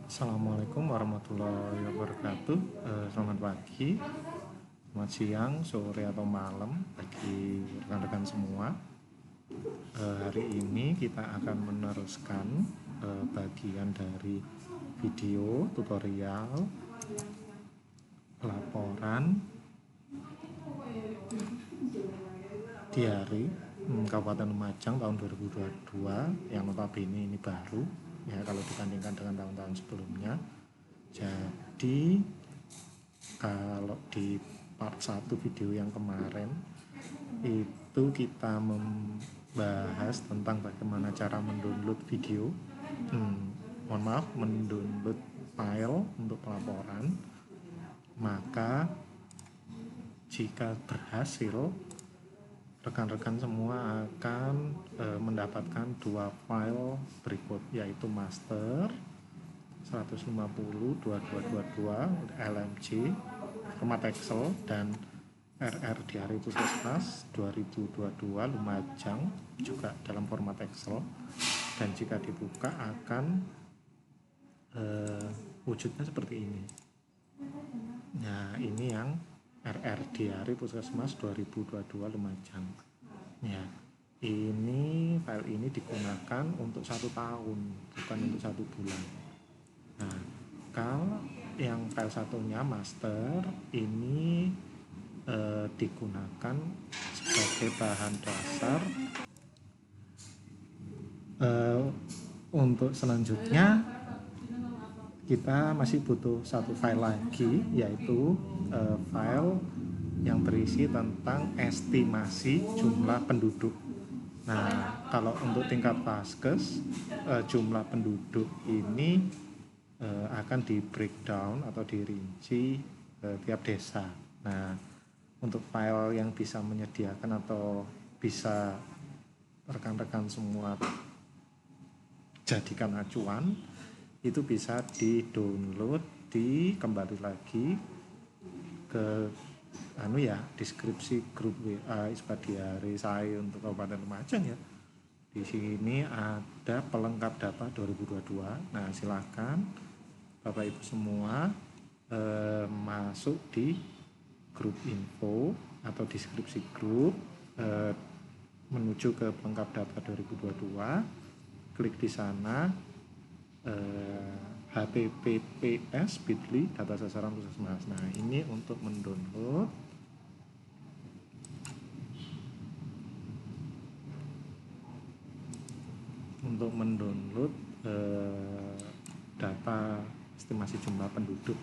Assalamualaikum warahmatullahi wabarakatuh. Selamat pagi, selamat siang, sore atau malam bagi rekan-rekan semua. Hari ini kita akan meneruskan bagian dari video tutorial laporan diari Kabupaten Lumajang tahun 2022 yang notabene ini baru ya kalau dibandingkan dengan tahun-tahun sebelumnya. Jadi kalau di part 1 video yang kemarin itu kita membahas tentang bagaimana cara mendownload video mendownload file untuk pelaporan. Maka jika berhasil, rekan-rekan semua akan mendapatkan dua file berikut, yaitu master 150/2222 LMG format Excel dan RR Diari Puskesmas 2022 Lumajang juga dalam format Excel, dan jika dibuka akan wujudnya seperti ini. Nah, ini yang RR Diari Puskesmas 2022 Lumajang. Ya, ini file ini digunakan untuk 1 tahun, bukan untuk 1 bulan. Nah, kalau yang file satunya master ini digunakan sebagai bahan dasar untuk selanjutnya. Kita masih butuh 1 file lagi, yaitu file yang berisi tentang estimasi jumlah penduduk. Nah, kalau untuk tingkat Vaskes, jumlah penduduk ini akan di breakdown atau dirinci tiap desa. Nah, untuk file yang bisa menyediakan atau bisa rekan-rekan semua jadikan acuan, itu bisa di-download, kembali lagi ke deskripsi grup WA ISPA Diari saya untuk Kabupaten Lumajang ya. Di sini ada pelengkap data 2022. Nah, silakan Bapak Ibu semua masuk di grup info atau deskripsi grup, menuju ke pelengkap data 2022, klik di sana, https bit.ly data sasaran puskesmas. Nah, ini untuk mendownload data estimasi jumlah penduduk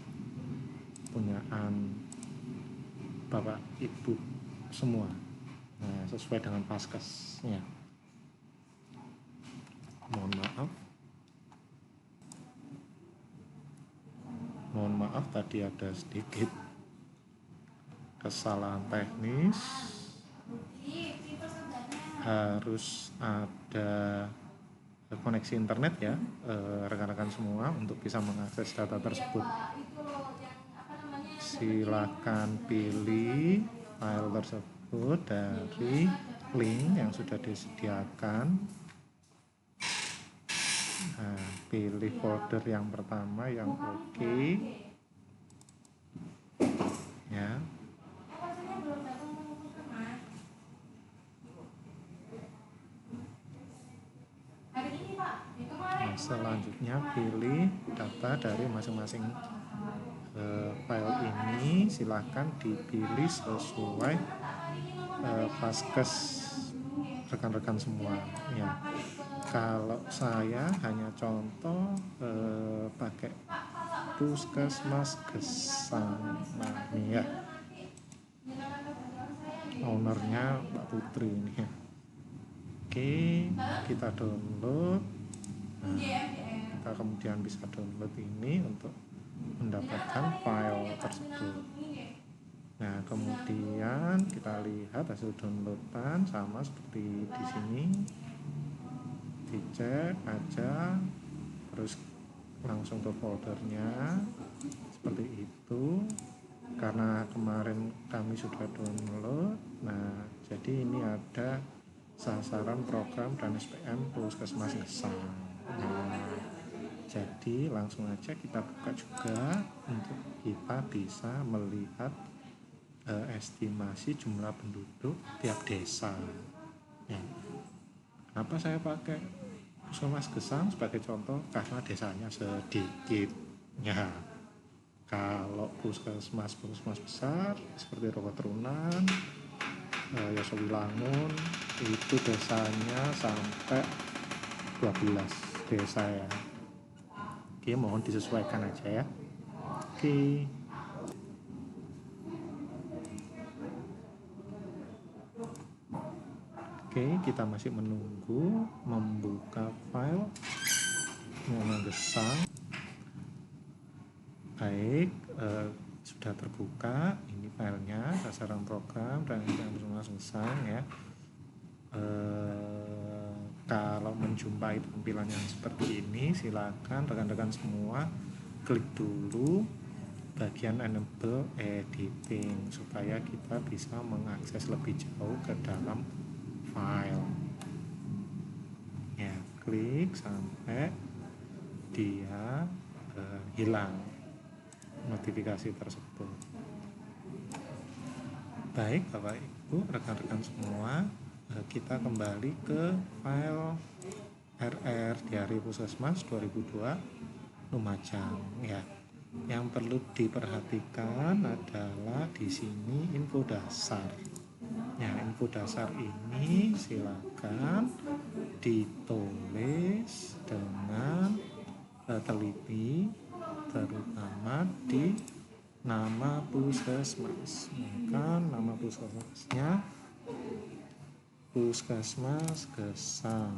punyaan Bapak Ibu semua. Nah, sesuai dengan Vaskesnya. Mohon maaf tadi ada sedikit kesalahan teknis. Harus ada koneksi internet ya, rekan-rekan semua, untuk bisa mengakses data tersebut. Silakan pilih file tersebut dari link yang sudah disediakan. Nah, pilih folder yang pertama yang oke. Ya. Nah, selanjutnya pilih data dari masing-masing file ini. Silahkan dipilih sesuai Vaskes rekan-rekan semua ya. Kalau saya hanya contoh pakai Puskesmas Gesang. Nah, ini ya, ownernya Mbak Putri ini ya. Oke, kita download. Nah, kita kemudian bisa download ini untuk mendapatkan file tersebut. Nah, kemudian kita lihat hasil downloadan sama seperti di sini. Dicek aja, terus langsung ke foldernya seperti itu. Karena kemarin kami sudah download. Nah, jadi ini ada sasaran program dan SPM Puskesmas Gesang. Nah, jadi langsung aja kita buka juga untuk kita bisa melihat estimasi jumlah penduduk tiap desa ya. Kenapa saya pakai Puskesmas Gesang sebagai contoh? Karena desanya sedikit ya. Kalau puskesmas besar seperti Rogoterunan, Yosowilangun itu desanya sampai 12 desa ya. Oke, mohon disesuaikan aja ya. Oke. Oke, kita masih menunggu membuka file Puskesmas Gesang. Baik, sudah terbuka ini filenya, sasaran program dan Puskesmas Gesang ya. Kalau menjumpai tampilan yang seperti ini, silakan rekan-rekan semua klik dulu bagian enable editing supaya kita bisa mengakses lebih jauh ke dalam file ya. Klik sampai dia hilang notifikasi tersebut. Baik Bapak Ibu, rekan-rekan semua, kita kembali ke file RR Diari Puskesmas 2002 Lumajang ya. Yang perlu diperhatikan adalah di sini info dasar. Ya, info dasar ini silakan ditulis dengan teliti, terutama di nama puskesmas. Maka nama puskesmasnya Puskesmas Gesang.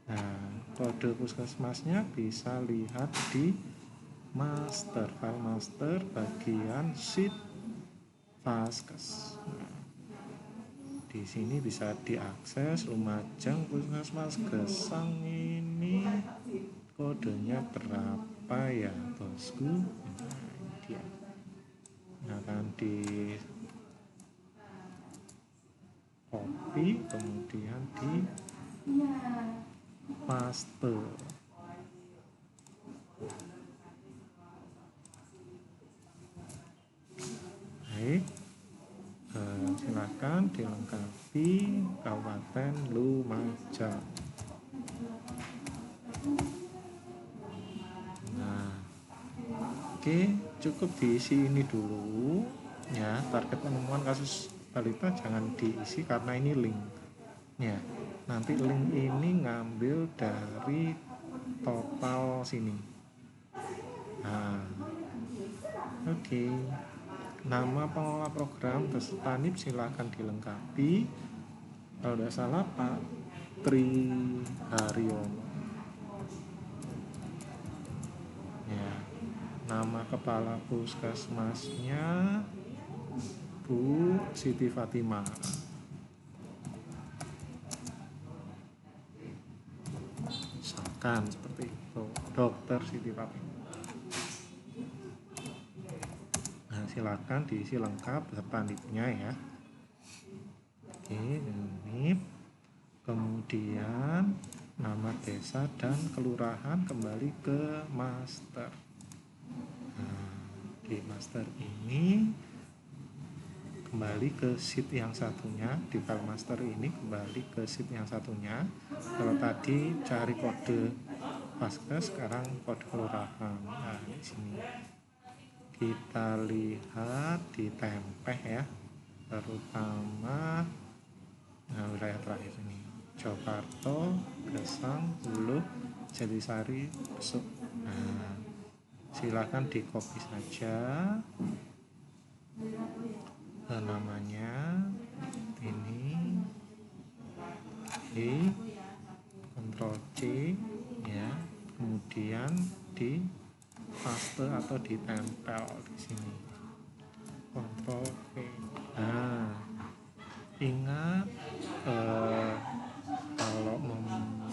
Nah, kode puskesmasnya bisa lihat di master, file master bagian sheet Vaskes. Nah, di sini bisa diakses Lumajang Puskesmas Gesang ini kodenya berapa ya bosku? Nah, ini dia. Akan di copy kemudian di paste. Baik, silakan dilengkapi Kabupaten Lumajang. Nah, oke, cukup diisi ini dulu ya. Target penemuan kasus balita jangan diisi karena ini link ya. Nanti link ini ngambil dari total sini. Nah, oke. Nama pengelola program beserta NIP silakan dilengkapi. Kalau tidak salah Pak Tri Haryono ya. Nama kepala puskesmasnya Bu Siti Fatimah. Misalkan seperti itu, Dokter Siti Fatimah. Nah, silakan diisi lengkap beserta NIP-nya ya. Oke, NIP. Kemudian nama desa dan kelurahan kembali ke master. Nah, di master ini kembali ke sheet yang satunya, di file master ini kembali ke sheet yang satunya. Kalau tadi cari kode Vaskes, sekarang kode kelurahan. Nah, di sini kita lihat di Tempeh ya, terutama wilayah terakhir ini Jogarta, Gesang, Hulu, Jatisari, Besuk. Nah, silakan di copy saja namanya ini, Ctrl C ya, kemudian di paste atau ditempel di sini, Ctrl V. Nah, ingat kalau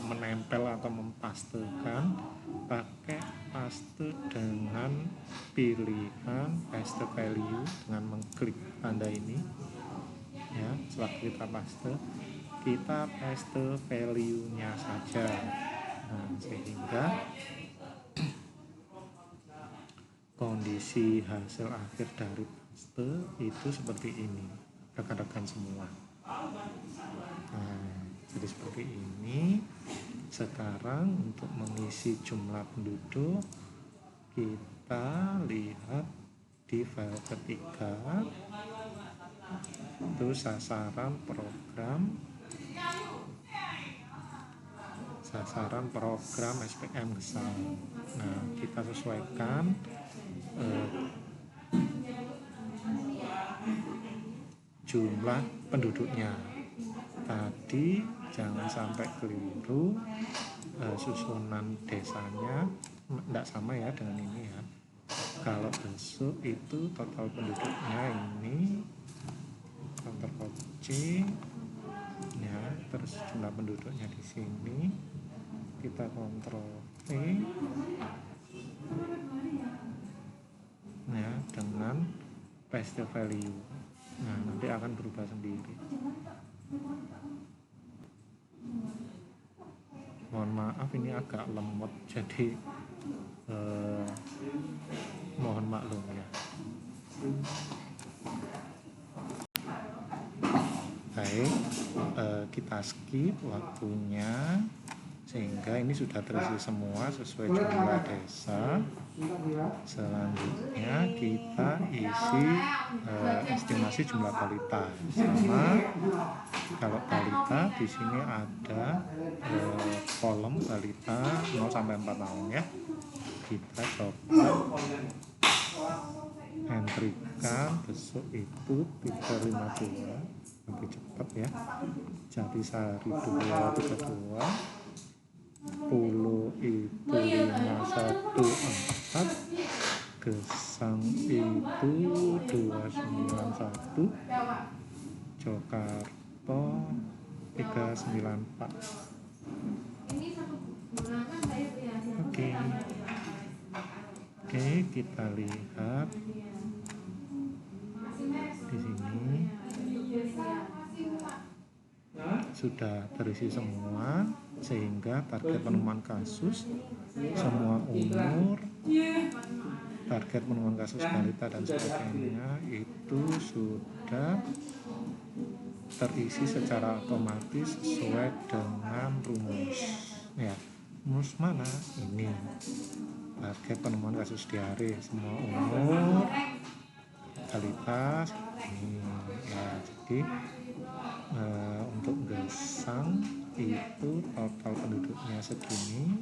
menempel atau mempastekan pakai paste dengan pilihan paste value dengan mengklik tanda ini ya. Setelah kita paste kita paste value-nya saja. Nah, sehingga kondisi hasil akhir dari paste itu seperti ini, rekan-rekan semua. Nah, jadi seperti ini. Sekarang untuk mengisi jumlah penduduk, kita lihat di file ketiga, itu sasaran program SPM Gesal. Nah, kita sesuaikan jumlah penduduknya. Tadi jangan sampai keliru, susunan desanya tidak sama ya dengan ini ya. Kalau besok itu total penduduknya ini, Ctrl C ya, terus jumlah penduduknya di sini kita Ctrl V ya, dengan paste value. Nah, nanti akan berubah sendiri. Mohon maaf ini agak lemot, jadi mohon maklum ya. Baik, kita skip waktunya sehingga ini sudah terisi semua sesuai jumlah desa. Selanjutnya kita isi estimasi jumlah balita. Sama, kalau balita di sini ada kolom balita 0 sampai 4 tahun ya. Kita coba entrykan besok itu 352, lebih cepat ya. Jatisari 232, Pulo itu 514, Gesang itu 291, Jakarta 394. Oke, kita lihat di sini sudah terisi semua, sehingga target penemuan kasus semua umur, target penemuan kasus balita dan sebagainya itu sudah terisi secara otomatis sesuai dengan rumus ya. Rumus mana? Ini target penemuan kasus diare semua umur balita ini ya. Jadi untuk Gesang itu total penduduknya segini,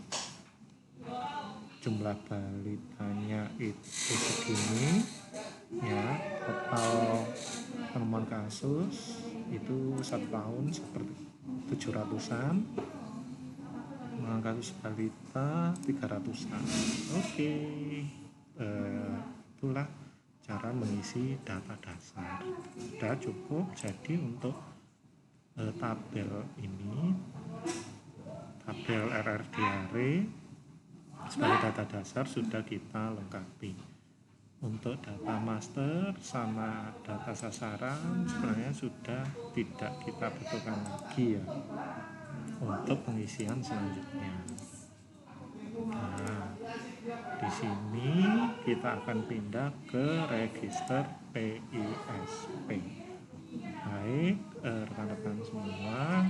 jumlah balitanya itu segini ya, total penemuan kasus itu 1 tahun seperti 700-an, penemuan kasus balita 300-an. Oke, itulah cara mengisi data dasar. Sudah cukup. Jadi untuk tabel ini, tabel RR diare sebagai data dasar sudah kita lengkapi. Untuk data master sama data sasaran sebenarnya sudah tidak kita butuhkan lagi ya untuk pengisian selanjutnya. Nah, di sini kita akan pindah ke register PISP. Baik, rekan-rekan semua,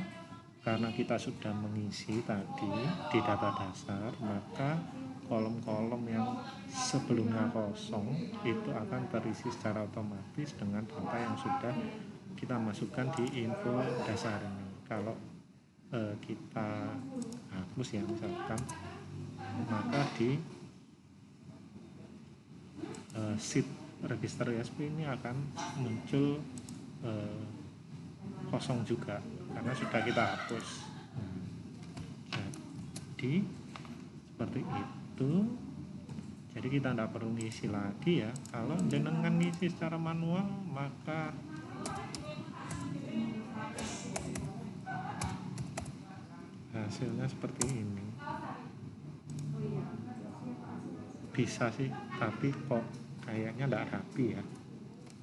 karena kita sudah mengisi tadi di data dasar, maka kolom-kolom yang sebelumnya kosong itu akan terisi secara otomatis dengan data yang sudah kita masukkan di info dasar ini. Kalau kita hapus ya misalkan, maka di sheet register ISP ini akan muncul kosong juga karena sudah kita hapus. Jadi seperti itu. Jadi kita tidak perlu ngisi lagi ya. Kalau jenengan ngisi secara manual maka hasilnya seperti ini. Bisa sih, tapi kok kayaknya tidak rapi ya.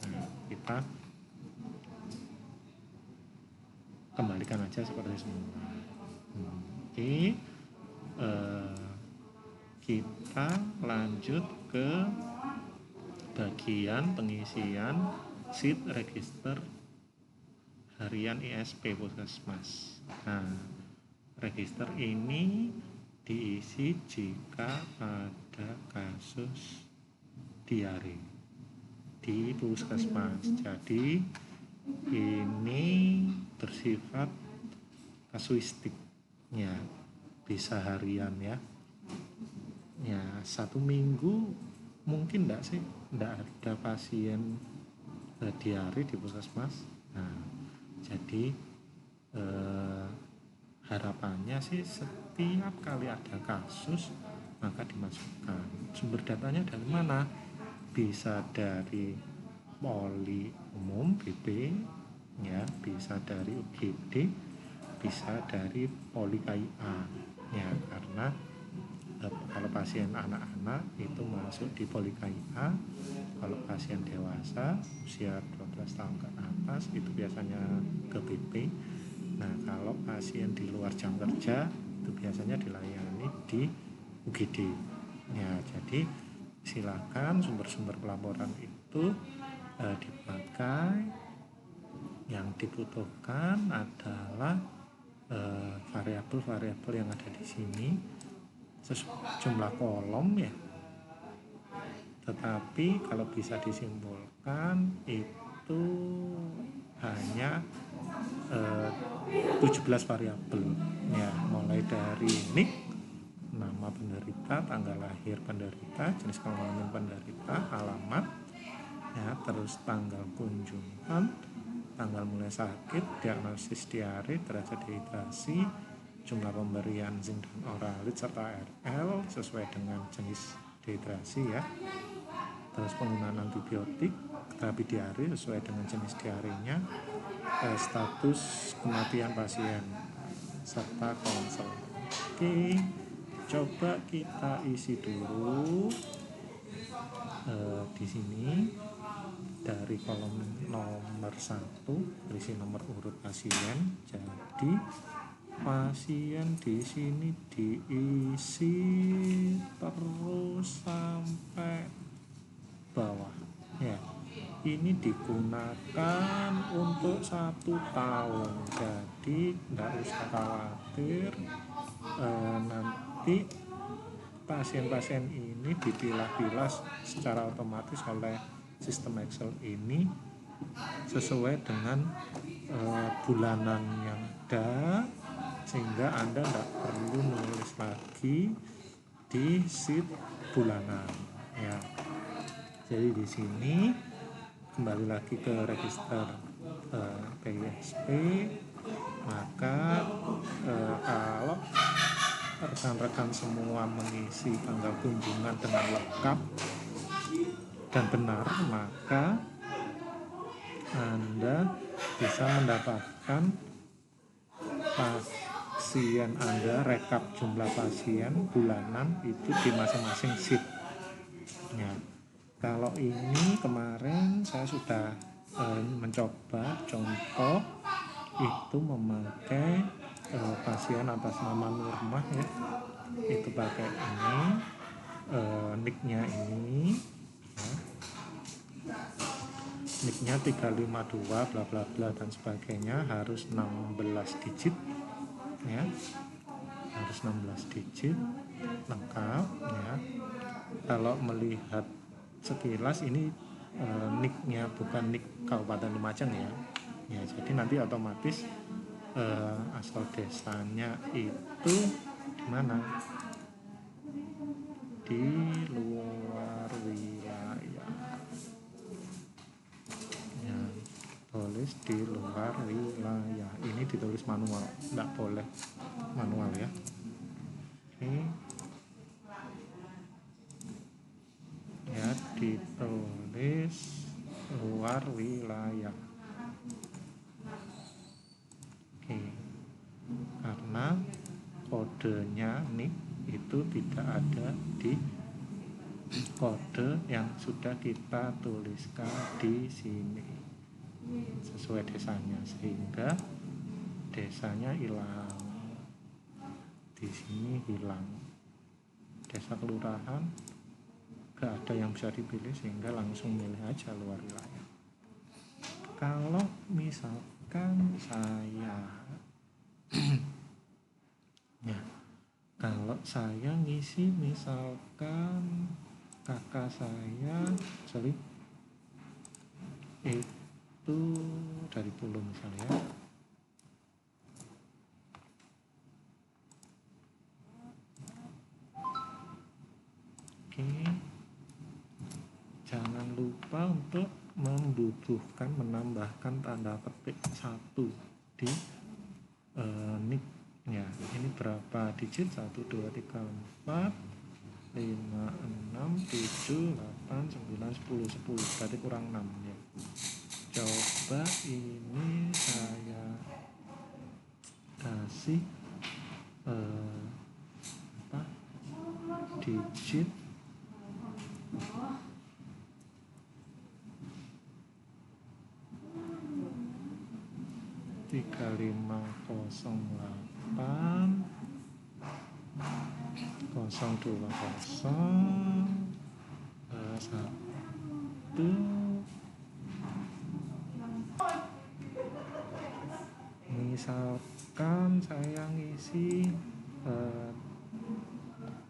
Nah, kita kembalikan aja seperti semula. Oke, kita lanjut ke bagian pengisian sheet register harian ISP Puskesmas. Nah, register ini diisi jika ada kasus diare di Puskesmas. Jadi ini bersifat kasuistik, ya, bisa harian ya. Ya, 1 minggu mungkin enggak sih, enggak ada pasien diare di Puskesmas. Nah, jadi harapannya sih setiap kali ada kasus maka dimasukkan. Sumber datanya dari mana? Bisa dari poli umum BP, ya, bisa dari UGD, bisa dari poli KIA, ya, karena kalau pasien anak-anak itu masuk di poli KIA, kalau pasien dewasa usia 12 tahun ke atas itu biasanya ke BP. Nah, kalau pasien di luar jam kerja itu biasanya dilayani di UGD. Ya, jadi silakan sumber-sumber pelaporan itu dipakai. Yang dibutuhkan adalah variabel-variabel yang ada di sini, jumlah kolom ya. Tetapi kalau bisa disimpulkan itu hanya 17 variabel ya, mulai dari NIK, nama penderita, tanggal lahir penderita, jenis kelamin penderita, alamat ya, terus tanggal kunjungan, tanggal mulai sakit, diagnosis diare, derajat dehidrasi, jumlah pemberian zinc dan oralit serta RL sesuai dengan jenis dehidrasi ya, terus penggunaan antibiotik, terapi diare sesuai dengan jenis diarenya, status kematian pasien serta konsel. Oke, coba kita isi dulu di sini dari kolom nomor 1 berisi nomor urut pasien. Jadi pasien di sini diisi terus sampai bawah ya. Ini digunakan untuk 1 tahun, jadi tidak usah khawatir nanti pasien-pasien ini dipilah-pilah secara otomatis oleh sistem Excel ini sesuai dengan bulanan yang ada, sehingga Anda tidak perlu menulis lagi di sheet bulanan ya. Jadi di sini kembali lagi ke register PISP, maka kalau rekan-rekan semua mengisi tanggal kunjungan dengan lengkap dan benar, maka Anda bisa mendapatkan pasien Anda, rekap jumlah pasien bulanan itu di masing-masing sheet ya. Kalau ini kemarin saya sudah mencoba contoh itu memakai pasien atas nama Nurmah ya, itu pakai ini nicknya ini ya. Nicknya 352 bla bla bla dan sebagainya, harus 16 digit ya, harus 16 digit lengkap ya. Kalau melihat sekilas ini nicknya bukan nick Kabupaten Lumajang ya. Ya, jadi nanti otomatis asal desanya itu di mana? Di luar wilayah. Ya, tulis di luar wilayah. Ini ditulis manual, enggak boleh manual ya. Oke. Ya, ditulis luar wilayah. Oke. Karena kodenya NIK itu tidak ada di kode yang sudah kita tuliskan di sini sesuai desanya, sehingga desanya hilang, di sini hilang, desa kelurahan gak ada yang bisa dipilih sehingga langsung milih aja luar wilayah. Kalau misalkan saya ya, kalau saya ngisi misalkan kakak saya sorry itu dari Pulau misalnya, oke, jangan lupa untuk menambahkan tanda petik 1 di nick ya. Ini berapa digit? 1, 2, 3, 4, 5, 6, 7, 8, 9, 10, 10 berarti kurang 6 ya. Coba ini saya kasih digit 3508 020 1. Misalkan saya ngisi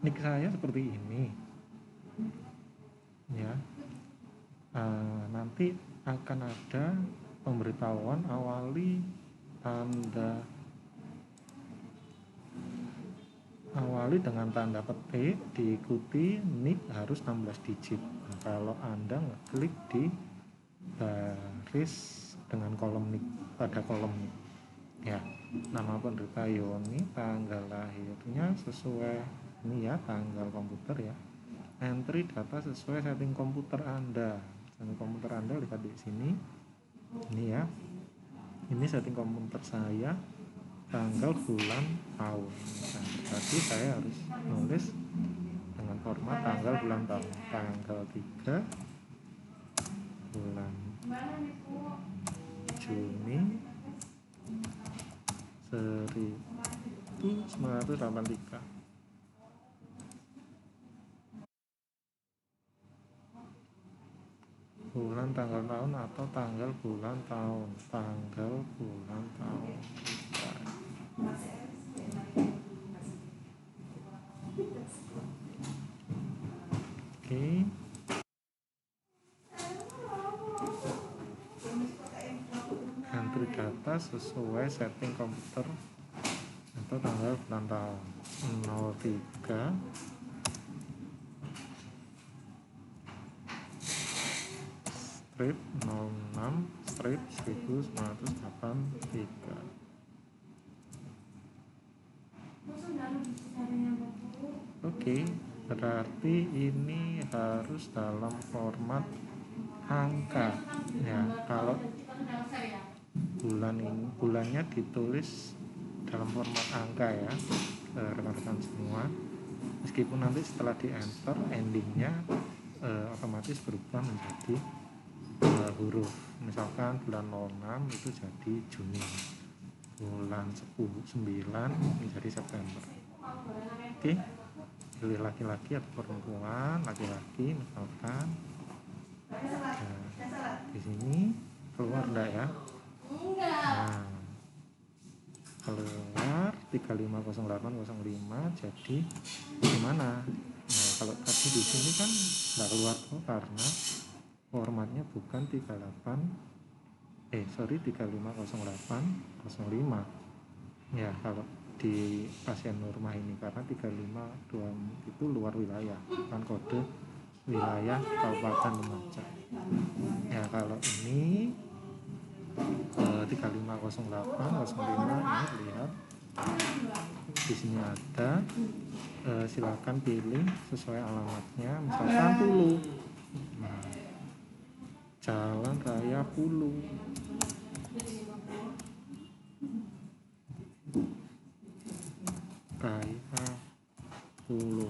nick saya seperti ini ya, nanti akan ada pemberitahuan awali dengan tanda petik, diikuti nick harus 16 digit. Nah, kalau Anda ngeklik di baris dengan kolom nick, pada kolom nick ya, nama penderita Yoni, tanggal lahirnya sesuai ini ya, tanggal komputer ya, entry data sesuai setting komputer Anda. Setting komputer Anda lihat di sini, ini ya, ini setting komputer saya, tanggal, bulan, tahun. Nah, berarti saya harus nulis dengan format tanggal, bulan, tahun. Tanggal 3 bulan Juni 1983. Bulan, tanggal, tahun atau tanggal, bulan, tahun. Tanggal, bulan, tahun. Oke. Entry data sesuai setting komputer atau tanggal, bulan, tahun. 03 strip 06 strip 1983. Oke, berarti ini harus dalam format angka ya. Kalau bulannya ditulis dalam format angka ya, rekan-rekan semua, meskipun nanti setelah di enter endingnya otomatis berubah menjadi huruf. Misalkan bulan 06 itu jadi Juni, bulan 9 menjadi September. Oke, pilih laki-laki atau perempuan. Laki-laki misalkan, nah, di sini keluar enggak ya? Nah, keluar 350805, jadi gimana? Nah, kalau tadi di sini kan nggak keluar tuh karena formatnya bukan 350805 ya. Kalau di pasien Nurmah ini karena 352 itu luar wilayah, bukan kode wilayah Kabupaten Lumajang ya. Kalau ini 350805 ini lihat di sini ada, silakan pilih sesuai alamatnya, misalkan Pulu. Nah, Jalan Raya Pulu, Raya Pulu.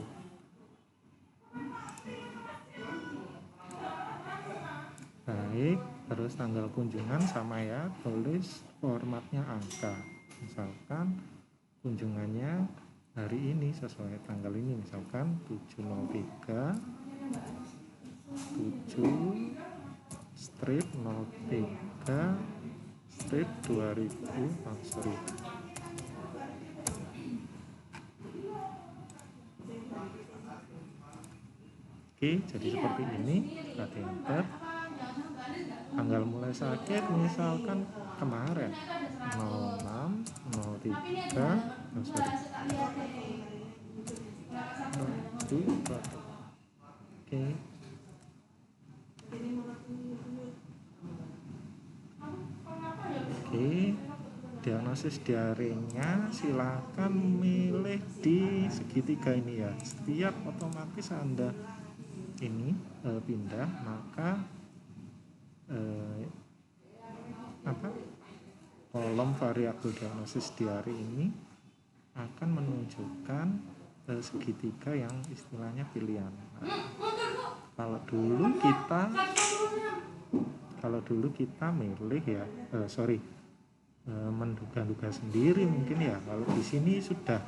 Baik, terus tanggal kunjungan sama ya, tulis formatnya angka. misalkan kunjungannya hari ini sesuai tanggal ini, misalkan 703 strip 03 strip 2000 Oke, jadi seperti ini. Kita enter. Tanggal mulai sakit misalkan kemarin 06 03 Oke. Oke, diagnosis diarenya silakan milih di segitiga ini ya. Setiap otomatis Anda ini pindah, maka kolom variabel diagnosis diare ini akan menunjukkan segitiga yang istilahnya pilihan. Nah, kalau dulu kita milih ya, menduga-duga sendiri mungkin ya. Kalau di sini sudah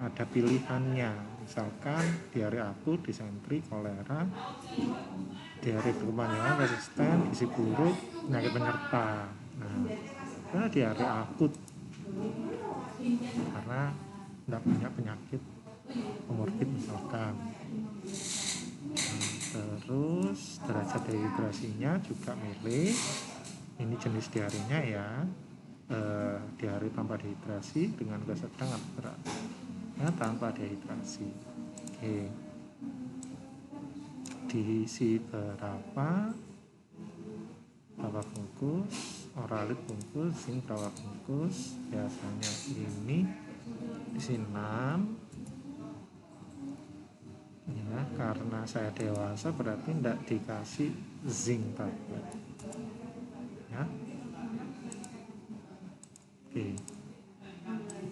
ada pilihannya, misalkan diare akut, disentri, kolera, diare berkepanjangan, resisten, gizi buruk, penyakit penyerta. Nah, karena diare akut karena tidak punya penyakit komorbid misalkan. Terus derajat dehidrasinya juga milih, ini jenis diarenya ya, diare tanpa dehidrasi, dengan gula sedang atau berat, ya, tanpa dehidrasi. Oke, diisi berapa bungkus, oralit bungkus, zinc berapa bungkus, biasanya ini isi 6 ya, karena saya dewasa berarti tidak dikasih zinc tablet ya. Oke,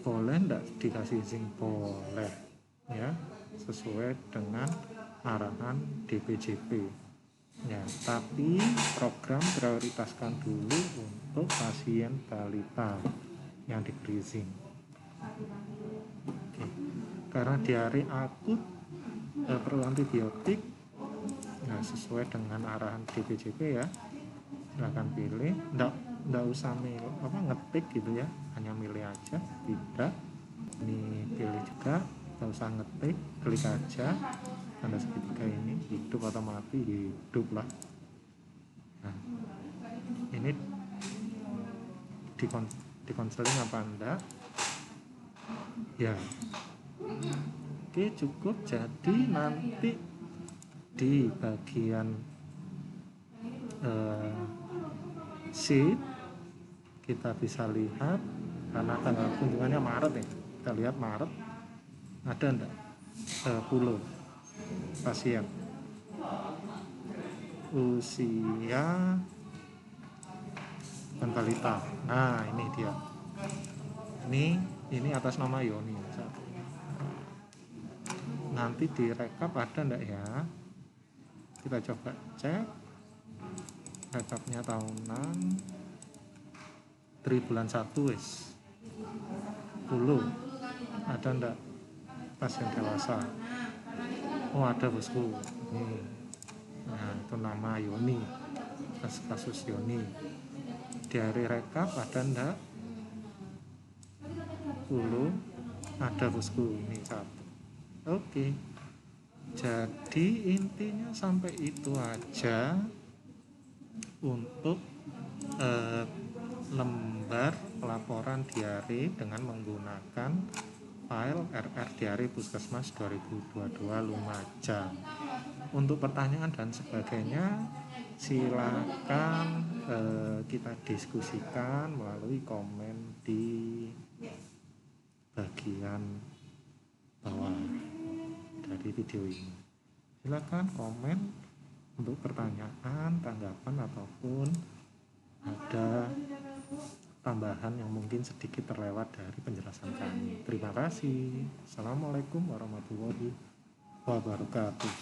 boleh tidak dikasih zinc? Boleh ya, sesuai dengan arahan DPJP ya, tapi program prioritaskan dulu untuk pasien balita yang diberi zinc. Oke, karena diare akut perlu antibiotik ya, sesuai dengan arahan DPJP ya, silahkan pilih. Nggak usah ngetik gitu ya, hanya milih aja. Tidak, ini pilih juga, nggak usah ngetik, klik aja tanda segitiga ini, hidup atau mati, hidup lah. Nah, ini di konseling apa enggak ya. Oke, cukup. Jadi nanti di bagian sheet kita bisa lihat, karena tanggal kunjungannya Maret ya, kita lihat Maret ada enggak pulau pasien usia dan balita. Nah, ini dia, ini atas nama Yoni. Nanti direkap ada enggak ya, kita coba cek rekapnya tahunan dari bulan 1 wis 10 ada enggak pasien dewasa. Oh, ada bosku nih. Nah, itu nama Yoni, kasus Yoni. Diare rekap ada enggak? 10 ada bosku, ini 1. Oke, jadi intinya sampai itu aja untuk lembar pelaporan diare dengan menggunakan file RR Diare Puskesmas 2022 Lumajang. Untuk pertanyaan dan sebagainya silakan kita diskusikan melalui komen di bagian bawah dari video ini. Silakan komen untuk pertanyaan, tanggapan, ataupun ada tambahan yang mungkin sedikit terlewat dari penjelasan kami. Terima kasih. Assalamualaikum warahmatullahi wabarakatuh.